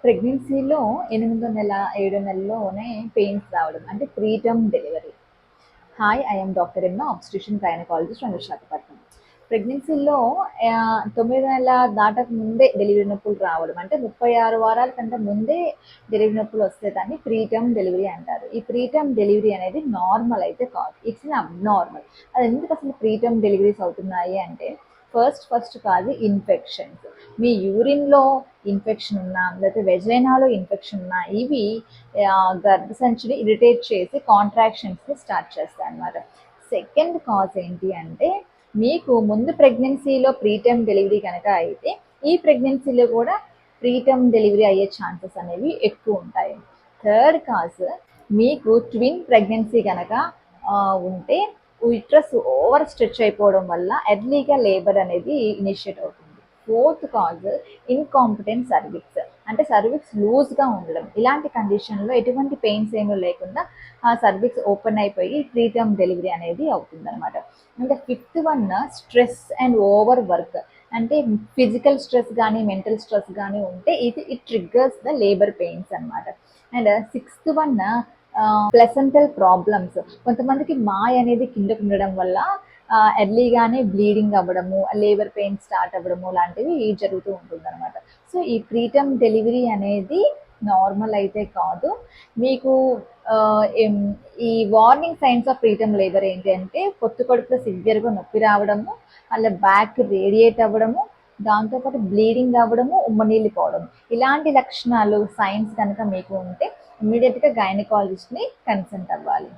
ప్రెగ్నెన్సీలో 8వ నెల, 7 నెలలోనే పెయిన్స్ రావడం అంటే preterm delivery. Hi, I am doctor Emma, obstetrician gynaecologist from Visakhapatnam. ప్రెగ్నెన్సీలో 9 నెలల దాటక ముందే డెలివరీ నొప్పులు రావడం అంటే 36 వారాల కంటే ముందే డెలివరీ నొప్పులు వస్తే దాన్ని ప్రీటర్మ్ డెలివరీ అంటారు. ఈ ప్రీటర్మ్ డెలివరీ అనేది నార్మల్ అయితే కాదు, ఇట్స్ అన్ అబ్నార్మల్. అది ఎందుకు అసలు ప్రీటర్మ్ డెలివరీస్ అవుతున్నాయి అంటే ఫస్ట్ కాదు ఇన్ఫెక్షన్స్. మీ యూరిన్లో ఇన్ఫెక్షన్ ఉన్నా లేకపోతే వెజైనాలో ఇన్ఫెక్షన్ ఉన్నా ఇవి గర్భసంచిని ఇరిటేట్ చేసి కాంట్రాక్షన్స్ని స్టార్ట్ చేస్తాయి అన్నమాట. సెకండ్ కాజ్ ఏంటి అంటే మీకు ముందు ప్రెగ్నెన్సీలో ప్రీటర్మ్ డెలివరీ కనుక అయితే ఈ ప్రెగ్నెన్సీలో కూడా ప్రీటర్మ్ డెలివరీ అయ్యే ఛాన్సెస్ అనేవి ఎక్కువ ఉంటాయి. థర్డ్ కాజ్ మీకు ట్విన్ ప్రెగ్నెన్సీ కనుక ఉంటే యూట్రస్ ఓవర్ స్ట్రెచ్ అయిపోవడం వల్ల ఎర్లీగా లేబర్ అనేది ఇనిషియేట్ అవుతుంది. ఫోర్త్ కాజ్ ఇన్కాంపిటెంట్ సర్విక్స్ అంటే సర్విక్స్ లూజ్గా ఉండడం. ఇలాంటి కండిషన్లో ఎటువంటి పెయిన్స్ ఏమీ లేకుండా ఆ సర్విక్స్ ఓపెన్ అయిపోయి ప్రీటర్మ్ డెలివరీ అనేది అవుతుంది అనమాట. ఇంకా fifth one stress and over work అంటే ఫిజికల్ స్ట్రెస్ కానీ మెంటల్ స్ట్రెస్ కానీ ఉంటే it triggers the labour pains అనమాట. And sixth one placental problems. కొంతమందికి మాయ అనేది కిందకు ఉండడం వల్ల ఎర్లీగానే బ్లీడింగ్ అవ్వడము, లేబర్ పెయిన్ స్టార్ట్ అవ్వడము లాంటివి జరుగుతూ ఉంటుంది అనమాట. సో ఈ ప్రీటర్మ్ డెలివరీ అనేది నార్మల్ అయితే కాదు. మీకు ఈ warning signs of preterm labour ఏంటి అంటే పొత్తు కడుపులో సివియర్గా నొప్పి రావడము, అలా బ్యాక్ రేడియేట్ అవ్వడము, దాంతోపాటు బ్లీడింగ్ అవ్వడము, ఉమ్మనీళ్ళు పోవడం. ఇలాంటి లక్షణాలు సైన్స్ కనుక మీకు ఉంటే ఇమ్మీడియట్గా గైనకాలజిస్ట్ని కన్సల్ట్ అవ్వాలి.